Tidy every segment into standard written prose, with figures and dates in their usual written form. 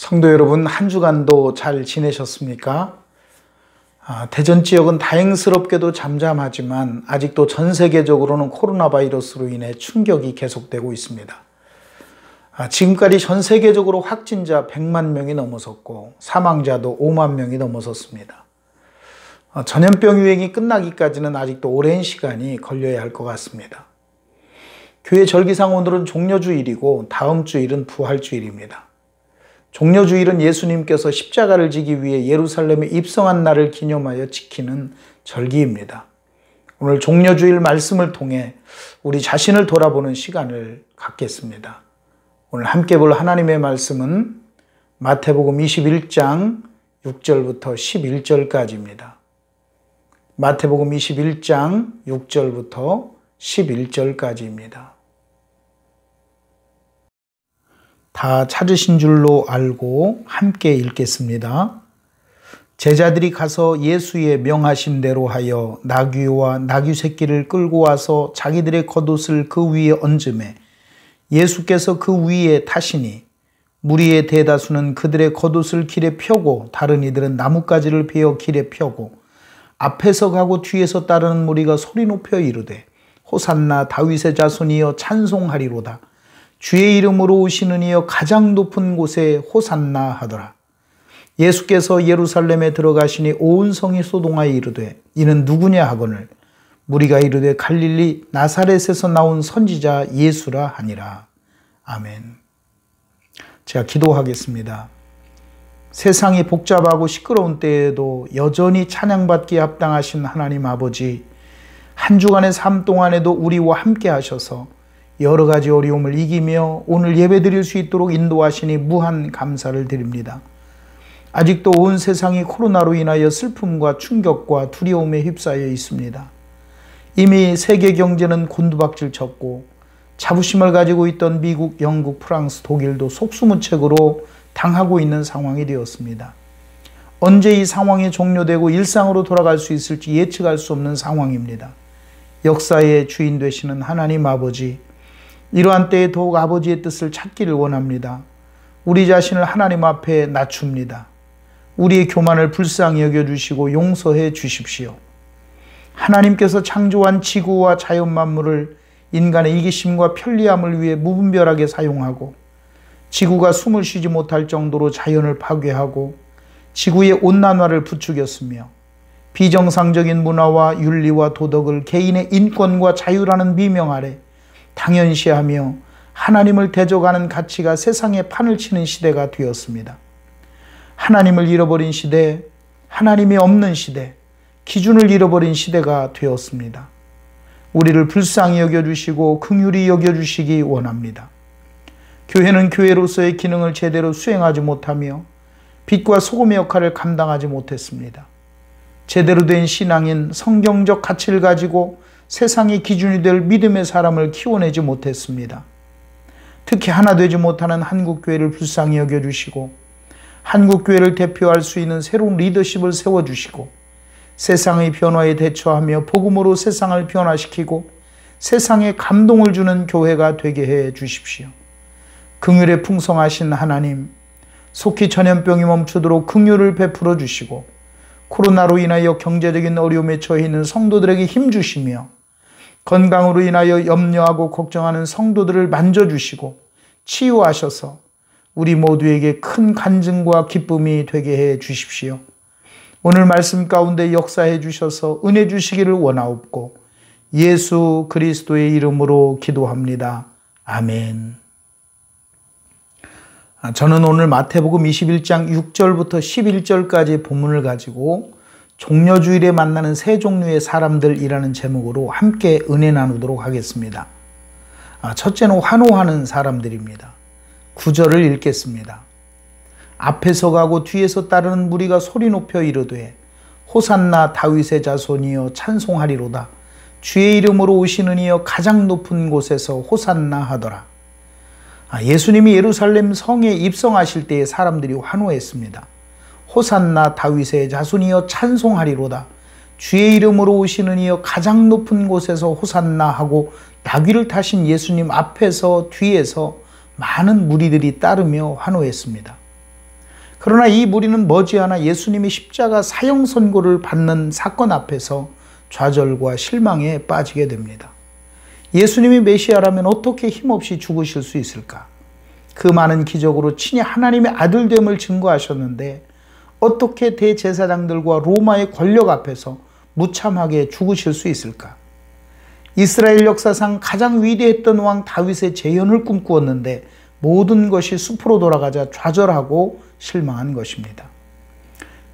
성도 여러분, 한 주간도 잘 지내셨습니까? 대전 지역은 다행스럽게도 잠잠하지만 아직도 전 세계적으로는 코로나 바이러스로 인해 충격이 계속되고 있습니다. 지금까지 전 세계적으로 확진자 100만 명이 넘어섰고 사망자도 5만 명이 넘어섰습니다. 전염병 유행이 끝나기까지는 아직도 오랜 시간이 걸려야 할 것 같습니다. 교회 절기상 오늘은 종려주일이고 다음 주일은 부활주일입니다. 종려주일은 예수님께서 십자가를 지기 위해 예루살렘에 입성한 날을 기념하여 지키는 절기입니다. 오늘 종려주일 말씀을 통해 우리 자신을 돌아보는 시간을 갖겠습니다. 오늘 함께 볼 하나님의 말씀은 마태복음 21장 6절부터 11절까지입니다. 마태복음 21장 6절부터 11절까지입니다. 다 찾으신 줄로 알고 함께 읽겠습니다. 제자들이 가서 예수의 명하신 대로 하여 나귀와 나귀 새끼를 끌고 와서 자기들의 겉옷을 그 위에 얹음에 예수께서 그 위에 타시니 무리의 대다수는 그들의 겉옷을 길에 펴고 다른 이들은 나뭇가지를 베어 길에 펴고 앞에서 가고 뒤에서 따르는 무리가 소리 높여 이르되 호산나 다윗의 자손이여 찬송하리로다. 주의 이름으로 오시는 이여 가장 높은 곳에 호산나 하더라. 예수께서 예루살렘에 들어가시니 온 성이 소동하여 이르되 이는 누구냐 하거늘 무리가 이르되 갈릴리 나사렛에서 나온 선지자 예수라 하니라. 아멘. 제가 기도하겠습니다. 세상이 복잡하고 시끄러운 때에도 여전히 찬양받기에 합당하신 하나님 아버지, 한 주간의 삶 동안에도 우리와 함께 하셔서 여러 가지 어려움을 이기며 오늘 예배 드릴 수 있도록 인도하시니 무한 감사를 드립니다. 아직도 온 세상이 코로나로 인하여 슬픔과 충격과 두려움에 휩싸여 있습니다. 이미 세계 경제는 곤두박질 쳤고 자부심을 가지고 있던 미국, 영국, 프랑스, 독일도 속수무책으로 당하고 있는 상황이 되었습니다. 언제 이 상황이 종료되고 일상으로 돌아갈 수 있을지 예측할 수 없는 상황입니다. 역사의 주인 되시는 하나님 아버지, 이러한 때에 더욱 아버지의 뜻을 찾기를 원합니다. 우리 자신을 하나님 앞에 낮춥니다. 우리의 교만을 불쌍히 여겨주시고 용서해 주십시오. 하나님께서 창조한 지구와 자연 만물을 인간의 이기심과 편리함을 위해 무분별하게 사용하고 지구가 숨을 쉬지 못할 정도로 자연을 파괴하고 지구의 온난화를 부추겼으며 비정상적인 문화와 윤리와 도덕을 개인의 인권과 자유라는 미명 아래 당연시하며 하나님을 대적하는 가치가 세상에 판을 치는 시대가 되었습니다. 하나님을 잃어버린 시대, 하나님이 없는 시대, 기준을 잃어버린 시대가 되었습니다. 우리를 불쌍히 여겨주시고 긍휼히 여겨주시기 원합니다. 교회는 교회로서의 기능을 제대로 수행하지 못하며 빛과 소금의 역할을 감당하지 못했습니다. 제대로 된 신앙인 성경적 가치를 가지고 세상의 기준이 될 믿음의 사람을 키워내지 못했습니다. 특히 하나 되지 못하는 한국교회를 불쌍히 여겨주시고 한국교회를 대표할 수 있는 새로운 리더십을 세워주시고 세상의 변화에 대처하며 복음으로 세상을 변화시키고 세상에 감동을 주는 교회가 되게 해 주십시오. 긍휼에 풍성하신 하나님, 속히 전염병이 멈추도록 긍휼을 베풀어 주시고 코로나로 인하여 경제적인 어려움에 처해 있는 성도들에게 힘 주시며 건강으로 인하여 염려하고 걱정하는 성도들을 만져주시고 치유하셔서 우리 모두에게 큰 간증과 기쁨이 되게 해 주십시오. 오늘 말씀 가운데 역사해 주셔서 은혜 주시기를 원하옵고 예수 그리스도의 이름으로 기도합니다. 아멘. 저는 오늘 마태복음 21장 6절부터 11절까지 본문을 가지고 종려주일에 만나는 세 종류의 사람들이라는 제목으로 함께 은혜 나누도록 하겠습니다. 첫째는 환호하는 사람들입니다. 9절을 읽겠습니다. 앞에서 가고 뒤에서 따르는 무리가 소리 높여 이르되 호산나 다윗의 자손이여 찬송하리로다. 주의 이름으로 오시는 이여 가장 높은 곳에서 호산나 하더라. 예수님이 예루살렘 성에 입성하실 때에 사람들이 환호했습니다. 호산나 다윗의 자손이여 찬송하리로다. 주의 이름으로 오시는 이여 가장 높은 곳에서 호산나 하고 나귀를 타신 예수님 앞에서 뒤에서 많은 무리들이 따르며 환호했습니다. 그러나 이 무리는 머지않아 예수님이 십자가 사형 선고를 받는 사건 앞에서 좌절과 실망에 빠지게 됩니다. 예수님이 메시아라면 어떻게 힘없이 죽으실 수 있을까? 그 많은 기적으로 친히 하나님의 아들됨을 증거하셨는데 어떻게 대제사장들과 로마의 권력 앞에서 무참하게 죽으실 수 있을까? 이스라엘 역사상 가장 위대했던 왕 다윗의 재현을 꿈꾸었는데 모든 것이 숲으로 돌아가자 좌절하고 실망한 것입니다.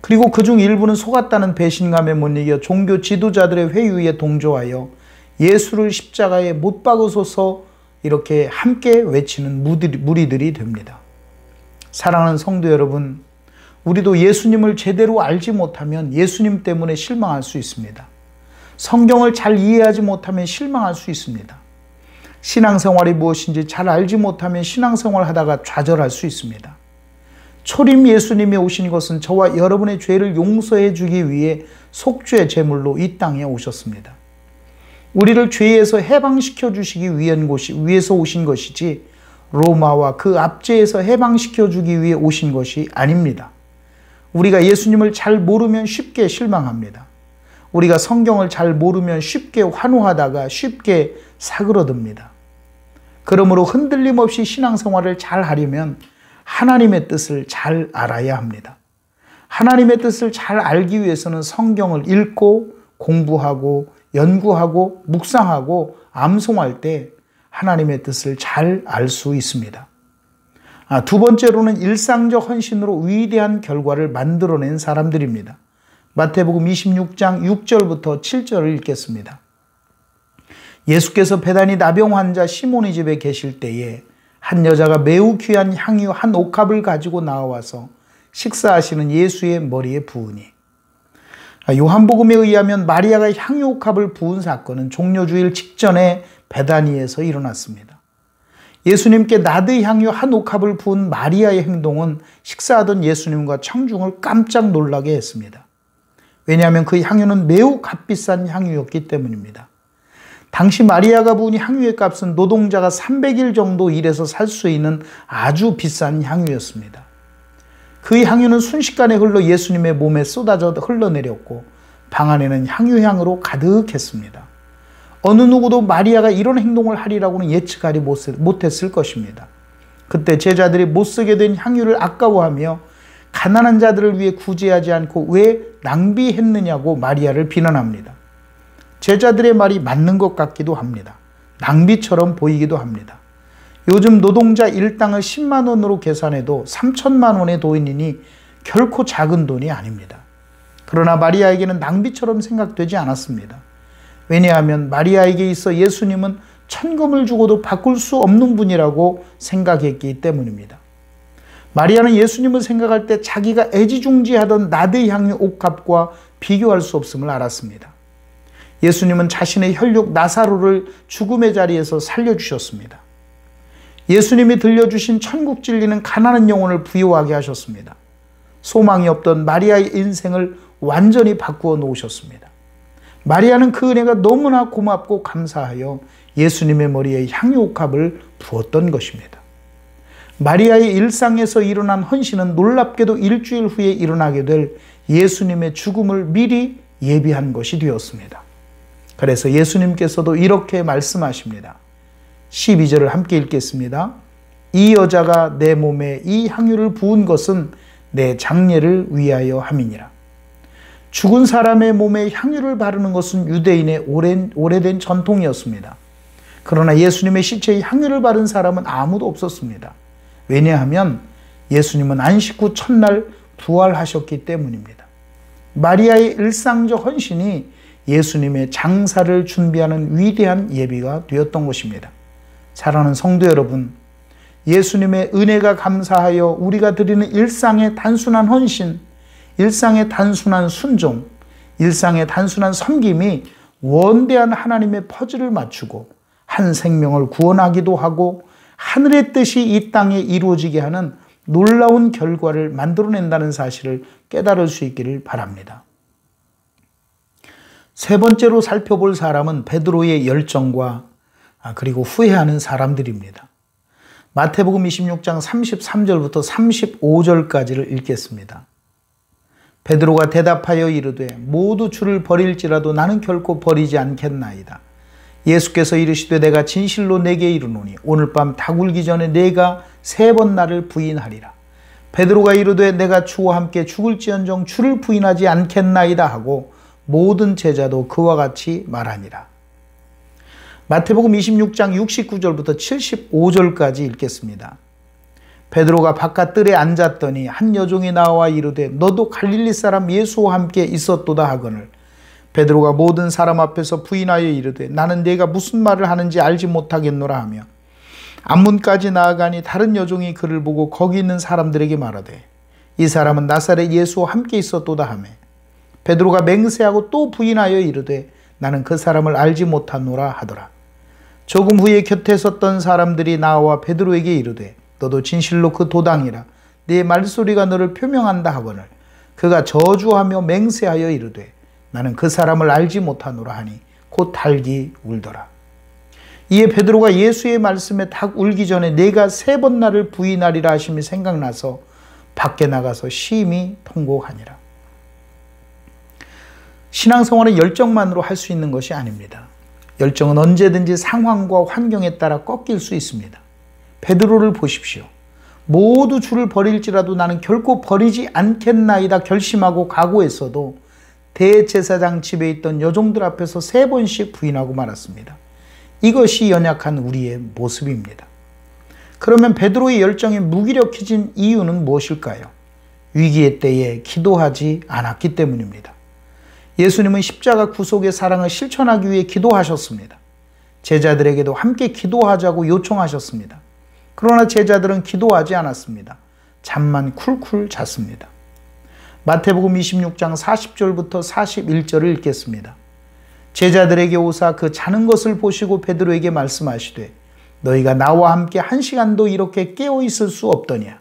그리고 그중 일부는 속았다는 배신감에 못 이겨 종교 지도자들의 회유에 동조하여 예수를 십자가에 못 박으소서 이렇게 함께 외치는 무리들이 됩니다. 사랑하는 성도 여러분, 우리도 예수님을 제대로 알지 못하면 예수님 때문에 실망할 수 있습니다. 성경을 잘 이해하지 못하면 실망할 수 있습니다. 신앙생활이 무엇인지 잘 알지 못하면 신앙생활 하다가 좌절할 수 있습니다. 초림 예수님이 오신 것은 저와 여러분의 죄를 용서해 주기 위해 속죄 제물로 이 땅에 오셨습니다. 우리를 죄에서 해방시켜 주시기 위해서 오신 것이지 로마와 그 압제에서 해방시켜 주기 위해 오신 것이 아닙니다. 우리가 예수님을 잘 모르면 쉽게 실망합니다. 우리가 성경을 잘 모르면 쉽게 환호하다가 쉽게 사그러듭니다. 그러므로 흔들림 없이 신앙생활을 잘 하려면 하나님의 뜻을 잘 알아야 합니다. 하나님의 뜻을 잘 알기 위해서는 성경을 읽고 공부하고 연구하고 묵상하고 암송할 때 하나님의 뜻을 잘 알 수 있습니다. 두 번째로는 일상적 헌신으로 위대한 결과를 만들어낸 사람들입니다. 마태복음 26장 6절부터 7절을 읽겠습니다. 예수께서 베다니 나병 환자 시몬의 집에 계실 때에 한 여자가 매우 귀한 향유 한 옥합을 가지고 나와서 식사하시는 예수의 머리에 부으니, 요한복음에 의하면 마리아가 향유 옥합을 부은 사건은 종려주일 직전에 베다니에서 일어났습니다. 예수님께 나드 향유 한 옥합을 부은 마리아의 행동은 식사하던 예수님과 청중을 깜짝 놀라게 했습니다. 왜냐하면 그 향유는 매우 값비싼 향유였기 때문입니다. 당시 마리아가 부은 향유의 값은 노동자가 300일 정도 일해서 살 수 있는 아주 비싼 향유였습니다. 그 향유는 순식간에 흘러 예수님의 몸에 쏟아져 흘러내렸고 방 안에는 향유향으로 가득했습니다. 어느 누구도 마리아가 이런 행동을 하리라고는 예측하지 못했을 것입니다. 그때 제자들이 못 쓰게 된 향유를 아까워하며 가난한 자들을 위해 구제하지 않고 왜 낭비했느냐고 마리아를 비난합니다. 제자들의 말이 맞는 것 같기도 합니다. 낭비처럼 보이기도 합니다. 요즘 노동자 일당을 10만 원으로 계산해도 3천만 원의 돈이니 결코 작은 돈이 아닙니다. 그러나 마리아에게는 낭비처럼 생각되지 않았습니다. 왜냐하면 마리아에게 있어 예수님은 천금을 주고도 바꿀 수 없는 분이라고 생각했기 때문입니다. 마리아는 예수님을 생각할 때 자기가 애지중지하던 나드 향유 옥합과 비교할 수 없음을 알았습니다. 예수님은 자신의 혈육 나사로를 죽음의 자리에서 살려주셨습니다. 예수님이 들려주신 천국 진리는 가난한 영혼을 부유하게 하셨습니다. 소망이 없던 마리아의 인생을 완전히 바꾸어 놓으셨습니다. 마리아는 그 은혜가 너무나 고맙고 감사하여 예수님의 머리에 향유옥합을 부었던 것입니다. 마리아의 일상에서 일어난 헌신은 놀랍게도 일주일 후에 일어나게 될 예수님의 죽음을 미리 예비한 것이 되었습니다. 그래서 예수님께서도 이렇게 말씀하십니다. 12절을 함께 읽겠습니다. 이 여자가 내 몸에 이 향유를 부은 것은 내 장례를 위하여 함이니라. 죽은 사람의 몸에 향유를 바르는 것은 유대인의 오래된 전통이었습니다. 그러나 예수님의 시체에 향유를 바른 사람은 아무도 없었습니다. 왜냐하면 예수님은 안식 후 첫날 부활하셨기 때문입니다. 마리아의 일상적 헌신이 예수님의 장사를 준비하는 위대한 예비가 되었던 것입니다. 사랑하는 성도 여러분, 예수님의 은혜가 감사하여 우리가 드리는 일상의 단순한 헌신, 일상의 단순한 순종, 일상의 단순한 섬김이 원대한 하나님의 퍼즐을 맞추고 한 생명을 구원하기도 하고 하늘의 뜻이 이 땅에 이루어지게 하는 놀라운 결과를 만들어낸다는 사실을 깨달을 수 있기를 바랍니다. 세 번째로 살펴볼 사람은 베드로의 열정과 그리고 후회하는 사람들입니다. 마태복음 26장 33절부터 35절까지를 읽겠습니다. 베드로가 대답하여 이르되 모두 주를 버릴지라도 나는 결코 버리지 않겠나이다. 예수께서 이르시되 내가 진실로 내게 이르노니 오늘 밤 닭 울기 전에 네가 3번 나를 부인하리라. 베드로가 이르되 내가 주와 함께 죽을지언정 주를 부인하지 않겠나이다 하고 모든 제자도 그와 같이 말하니라. 마태복음 26장 69절부터 75절까지 읽겠습니다. 베드로가 바깥 뜰에 앉았더니 한 여종이 나와 이르되 너도 갈릴리 사람 예수와 함께 있었도다 하거늘 베드로가 모든 사람 앞에서 부인하여 이르되 나는 네가 무슨 말을 하는지 알지 못하겠노라 하며 앞문까지 나아가니 다른 여종이 그를 보고 거기 있는 사람들에게 말하되 이 사람은 나사렛 예수와 함께 있었도다 하며 베드로가 맹세하고 또 부인하여 이르되 나는 그 사람을 알지 못하노라 하더라. 조금 후에 곁에 섰던 사람들이 나와 베드로에게 이르되 너도 진실로 그 도당이라 네 말소리가 너를 표명한다 하거늘 그가 저주하며 맹세하여 이르되 나는 그 사람을 알지 못하노라 하니 곧 닭이 울더라. 이에 베드로가 예수의 말씀에 닭 울기 전에 내가 3번 나를 부인하리라 하심이 생각나서 밖에 나가서 심히 통곡하니라. 신앙생활은 열정만으로 할 수 있는 것이 아닙니다. 열정은 언제든지 상황과 환경에 따라 꺾일 수 있습니다. 베드로를 보십시오. 모두 주를 버릴지라도 나는 결코 버리지 않겠나이다 결심하고 각오했어도 대제사장 집에 있던 여종들 앞에서 3번씩 부인하고 말았습니다. 이것이 연약한 우리의 모습입니다. 그러면 베드로의 열정이 무기력해진 이유는 무엇일까요? 위기의 때에 기도하지 않았기 때문입니다. 예수님은 십자가 구속의 사랑을 실천하기 위해 기도하셨습니다. 제자들에게도 함께 기도하자고 요청하셨습니다. 그러나 제자들은 기도하지 않았습니다. 잠만 쿨쿨 잤습니다. 마태복음 26장 40절부터 41절을 읽겠습니다. 제자들에게 오사 그 자는 것을 보시고 베드로에게 말씀하시되 너희가 나와 함께 1시간도 이렇게 깨어 있을 수 없더냐.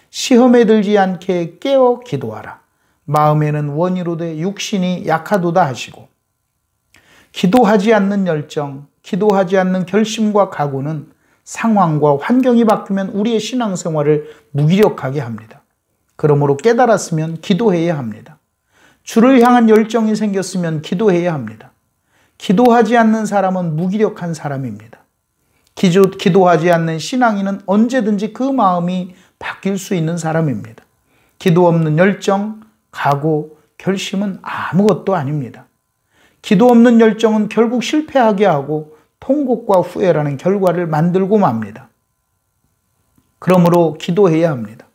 시험에 들지 않게 깨어 기도하라. 마음에는 원이로되 육신이 약하도다 하시고. 기도하지 않는 열정, 기도하지 않는 결심과 각오는 상황과 환경이 바뀌면 우리의 신앙생활을 무기력하게 합니다. 그러므로 깨달았으면 기도해야 합니다. 주를 향한 열정이 생겼으면 기도해야 합니다. 기도하지 않는 사람은 무기력한 사람입니다. 기도하지 않는 신앙인은 언제든지 그 마음이 바뀔 수 있는 사람입니다. 기도 없는 열정, 각오, 결심은 아무것도 아닙니다. 기도 없는 열정은 결국 실패하게 하고 통곡과 후회라는 결과를 만들고 맙니다. 그러므로 기도해야 합니다.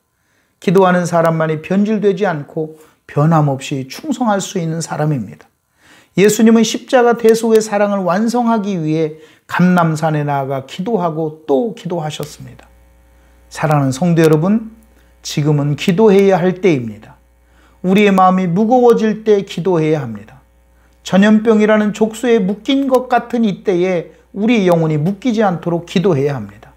기도하는 사람만이 변질되지 않고 변함없이 충성할 수 있는 사람입니다. 예수님은 십자가 대속의 사랑을 완성하기 위해 감람산에 나아가 기도하고 또 기도하셨습니다. 사랑하는 성도 여러분, 지금은 기도해야 할 때입니다. 우리의 마음이 무거워질 때 기도해야 합니다. 전염병이라는 족쇄에 묶인 것 같은 이때에 우리의 영혼이 묶이지 않도록 기도해야 합니다.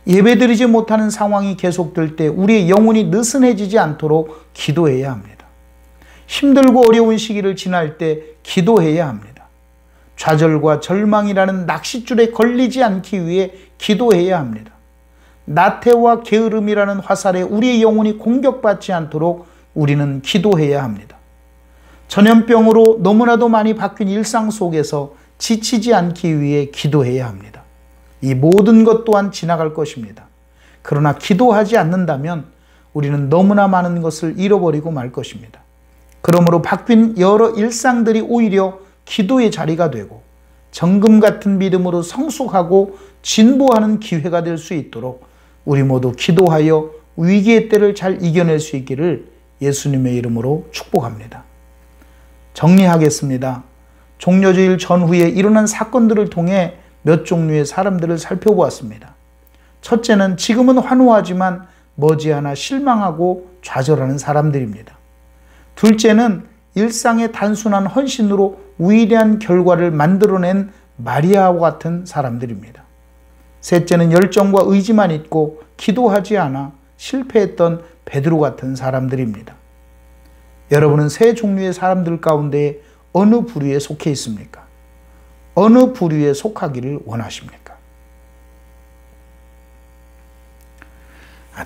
예배드리지 못하는 상황이 계속될 때 우리의 영혼이 느슨해지지 않도록 기도해야 합니다. 힘들고 어려운 시기를 지날 때 기도해야 합니다. 좌절과 절망이라는 낚싯줄에 걸리지 않기 위해 기도해야 합니다. 나태와 게으름이라는 화살에 우리의 영혼이 공격받지 않도록 우리는 기도해야 합니다. 전염병으로 너무나도 많이 바뀐 일상 속에서 지치지 않기 위해 기도해야 합니다. 이 모든 것 또한 지나갈 것입니다. 그러나 기도하지 않는다면 우리는 너무나 많은 것을 잃어버리고 말 것입니다. 그러므로 바뀐 여러 일상들이 오히려 기도의 자리가 되고 정금 같은 믿음으로 성숙하고 진보하는 기회가 될 수 있도록 우리 모두 기도하여 위기의 때를 잘 이겨낼 수 있기를 예수님의 이름으로 축복합니다. 정리하겠습니다. 종려주일 전후에 일어난 사건들을 통해 몇 종류의 사람들을 살펴보았습니다. 첫째는 지금은 환호하지만 머지않아 실망하고 좌절하는 사람들입니다. 둘째는 일상의 단순한 헌신으로 위대한 결과를 만들어낸 마리아와 같은 사람들입니다. 셋째는 열정과 의지만 있고 기도하지 않아 실패했던 베드로 같은 사람들입니다. 여러분은 세 종류의 사람들 가운데 어느 부류에 속해 있습니까? 어느 부류에 속하기를 원하십니까?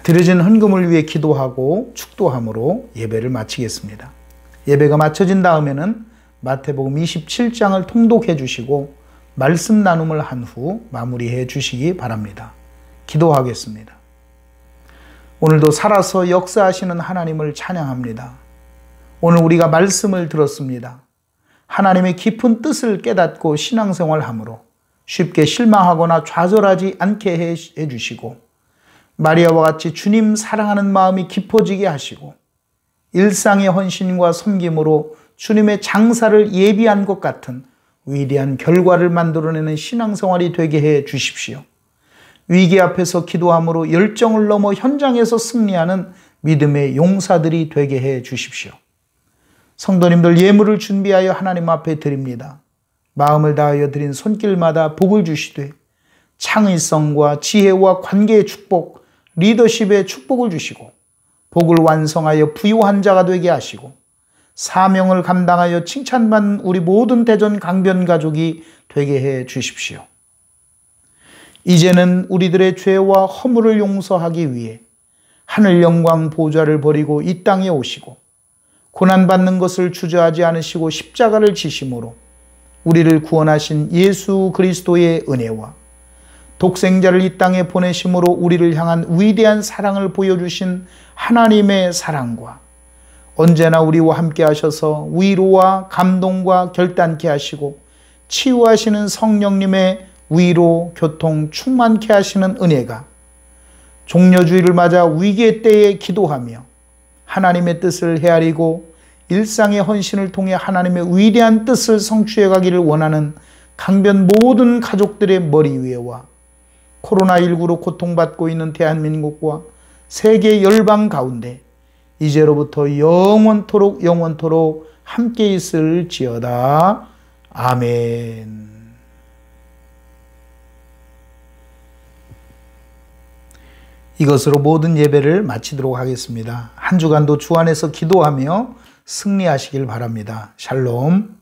드려진 헌금을 위해 기도하고 축도함으로 예배를 마치겠습니다. 예배가 마쳐진 다음에는 마태복음 27장을 통독해 주시고 말씀 나눔을 한 후 마무리해 주시기 바랍니다. 기도하겠습니다. 오늘도 살아서 역사하시는 하나님을 찬양합니다. 오늘 우리가 말씀을 들었습니다. 하나님의 깊은 뜻을 깨닫고 신앙생활함으로 쉽게 실망하거나 좌절하지 않게 해주시고 마리아와 같이 주님 사랑하는 마음이 깊어지게 하시고 일상의 헌신과 섬김으로 주님의 장사를 예비한 것 같은 위대한 결과를 만들어내는 신앙생활이 되게 해 주십시오. 위기 앞에서 기도함으로 열정을 넘어 현장에서 승리하는 믿음의 용사들이 되게 해 주십시오. 성도님들 예물을 준비하여 하나님 앞에 드립니다. 마음을 다하여 드린 손길마다 복을 주시되 창의성과 지혜와 관계의 축복, 리더십의 축복을 주시고 복을 완성하여 부유한 자가 되게 하시고 사명을 감당하여 칭찬받는 우리 모든 대전 강변 가족이 되게 해 주십시오. 이제는 우리들의 죄와 허물을 용서하기 위해 하늘 영광 보좌를 버리고 이 땅에 오시고 고난받는 것을 주저하지 않으시고 십자가를 지심으로 우리를 구원하신 예수 그리스도의 은혜와 독생자를 이 땅에 보내심으로 우리를 향한 위대한 사랑을 보여주신 하나님의 사랑과 언제나 우리와 함께 하셔서 위로와 감동과 결단케 하시고 치유하시는 성령님의 위로, 교통 충만케 하시는 은혜가 종려주의를 맞아 위기의 때에 기도하며 하나님의 뜻을 헤아리고 일상의 헌신을 통해 하나님의 위대한 뜻을 성취해 가기를 원하는 강변 모든 가족들의 머리 위에와 코로나19로 고통받고 있는 대한민국과 세계 열방 가운데 이제로부터 영원토록 함께 있을지어다. 아멘. 이것으로 모든 예배를 마치도록 하겠습니다. 한 주간도 주 안에서 기도하며 승리하시길 바랍니다. 샬롬.